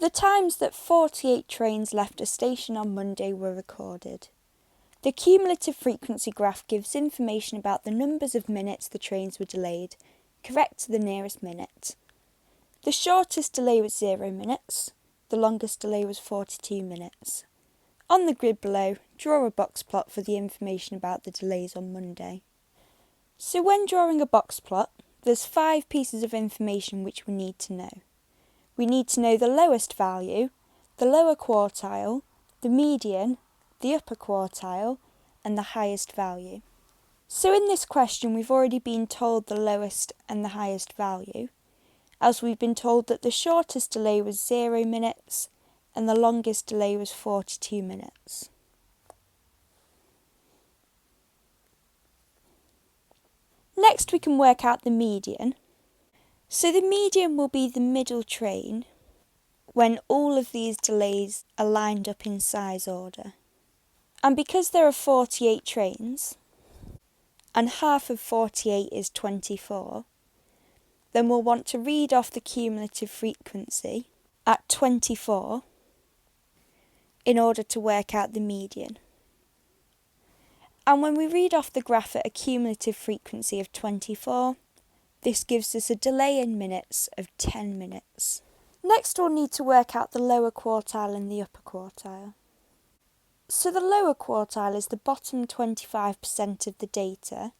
The times that 48 trains left a station on Monday were recorded. The cumulative frequency graph gives information about the numbers of minutes the trains were delayed, correct to the nearest minute. The shortest delay was 0 minutes, the longest delay was 42 minutes. On the grid below, draw a box plot for the information about the delays on Monday. So when drawing a box plot, there's 5 pieces of information which we need to know. We need to know the lowest value, the lower quartile, the median, the upper quartile, and the highest value. So in this question we've already been told the lowest and the highest value, as we've been told that the shortest delay was 0 minutes and the longest delay was 42 minutes. Next we can work out the median. So the median will be the middle train when all of these delays are lined up in size order. And because there are 48 trains, and half of 48 is 24, then we'll want to read off the cumulative frequency at 24 in order to work out the median. And when we read off the graph at a cumulative frequency of 24, this gives us a delay in minutes of 10 minutes. Next we'll need to work out the lower quartile and the upper quartile. So the lower quartile is the bottom 25% of the data,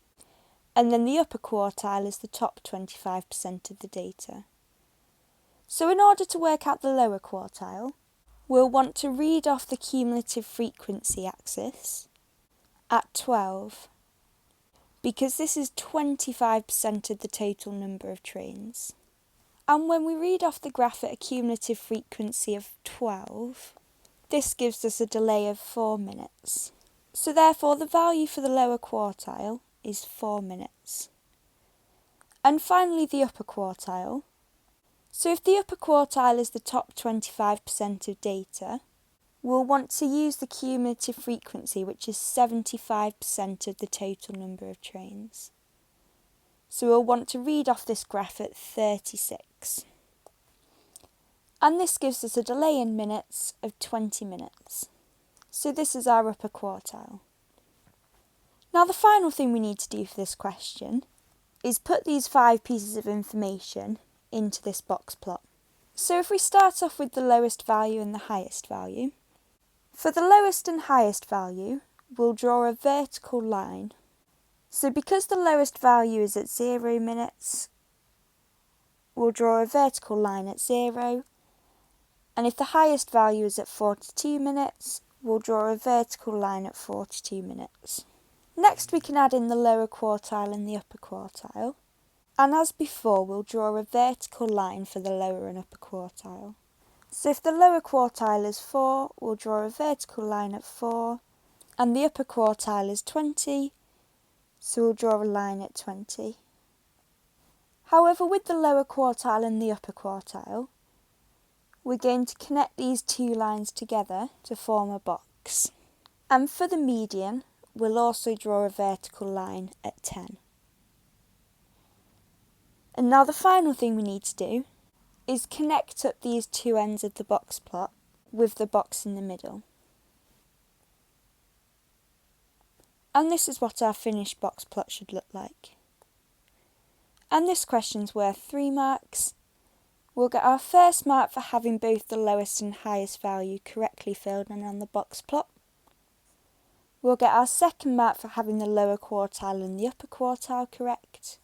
and then the upper quartile is the top 25% of the data. So in order to work out the lower quartile, we'll want to read off the cumulative frequency axis at 12, because this is 25% of the total number of trains. And when we read off the graph at a cumulative frequency of 12, this gives us a delay of 4 minutes. So therefore the value for the lower quartile is 4 minutes. And finally the upper quartile. So if the upper quartile is the top 25% of data, we'll want to use the cumulative frequency, which is 75% of the total number of trains. So we'll want to read off this graph at 36. And this gives us a delay in minutes of 20 minutes. So this is our upper quartile. Now the final thing we need to do for this question is put these 5 pieces of information into this box plot. So if we start off with the lowest value and the highest value, for the lowest and highest value, we'll draw a vertical line. So because the lowest value is at 0 minutes, we'll draw a vertical line at 0. And if the highest value is at 42 minutes, we'll draw a vertical line at 42 minutes. Next we can add in the lower quartile and the upper quartile. And as before, we'll draw a vertical line for the lower and upper quartile. So if the lower quartile is 4, we'll draw a vertical line at 4, and the upper quartile is 20, so we'll draw a line at 20. However, with the lower quartile and the upper quartile, we're going to connect these 2 lines together to form a box. And for the median, we'll also draw a vertical line at 10. And now the final thing we need to do is connect up these 2 ends of the box plot with the box in the middle. And this is what our finished box plot should look like. And this question's worth 3 marks. We'll get our first mark for having both the lowest and highest value correctly filled in on the box plot. We'll get our second mark for having the lower quartile and the upper quartile correct.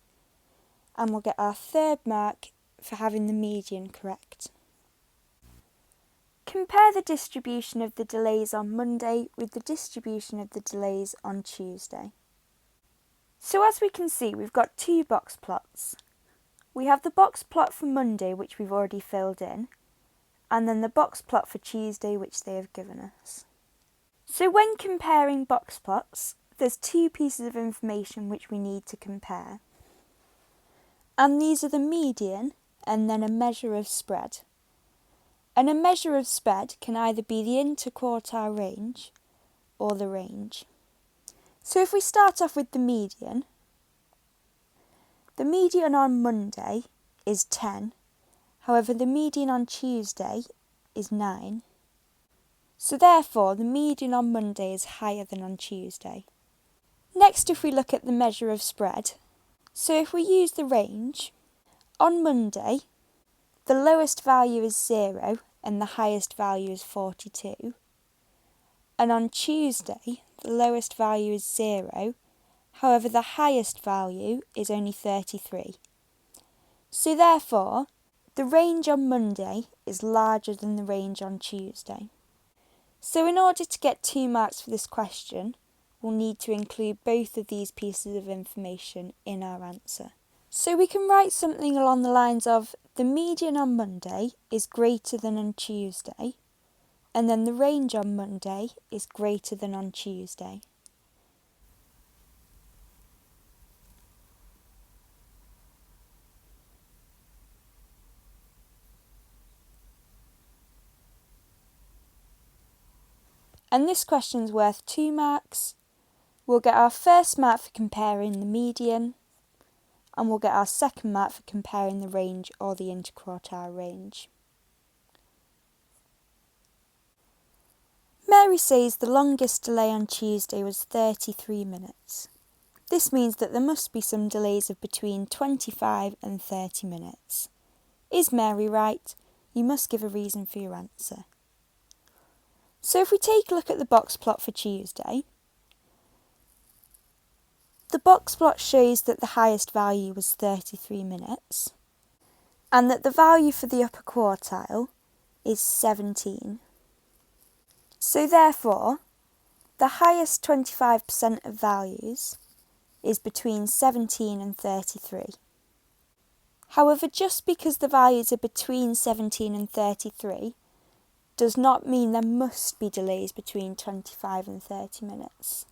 And we'll get our third mark for having the median correct. Compare the distribution of the delays on Monday with the distribution of the delays on Tuesday. So as we can see, we've got 2 box plots. We have the box plot for Monday, which we've already filled in, and then the box plot for Tuesday, which they have given us. So when comparing box plots, there's 2 pieces of information which we need to compare. And these are the median and then a measure of spread. And a measure of spread can either be the interquartile range or the range. So if we start off with the median on Monday is 10. However, the median on Tuesday is 9. So therefore, the median on Monday is higher than on Tuesday. Next, if we look at the measure of spread, so if we use the range, on Monday, the lowest value is 0 and the highest value is 42. And on Tuesday, the lowest value is 0, however the highest value is only 33. So therefore, the range on Monday is larger than the range on Tuesday. So in order to get 2 marks for this question, we'll need to include both of these pieces of information in our answer. So we can write something along the lines of the median on Monday is greater than on Tuesday, and then the range on Monday is greater than on Tuesday. And this question's worth 2 marks. We'll get our first mark for comparing the median, and we'll get our second mark for comparing the range or the interquartile range. Mary says the longest delay on Tuesday was 33 minutes. This means that there must be some delays of between 25 and 30 minutes. Is Mary right? You must give a reason for your answer. So if we take a look at the box plot for Tuesday, the box plot shows that the highest value was 33 minutes and that the value for the upper quartile is 17. So therefore, the highest 25% of values is between 17 and 33. However, just because the values are between 17 and 33 does not mean there must be delays between 25 and 30 minutes,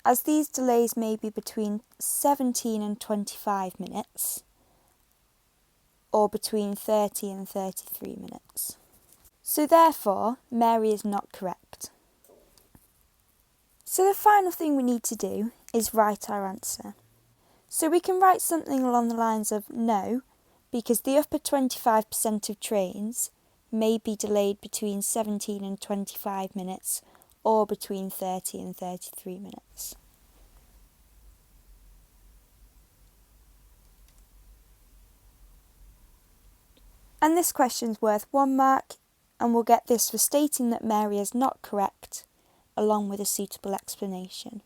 as these delays may be between 17 and 25 minutes or between 30 and 33 minutes. So therefore, Mary is not correct. So the final thing we need to do is write our answer. So we can write something along the lines of no, because the upper 25% of trains may be delayed between 17 and 25 minutes or between 30 and 33 minutes. And this question's worth 1 mark, and we'll get this for stating that Mary is not correct, along with a suitable explanation.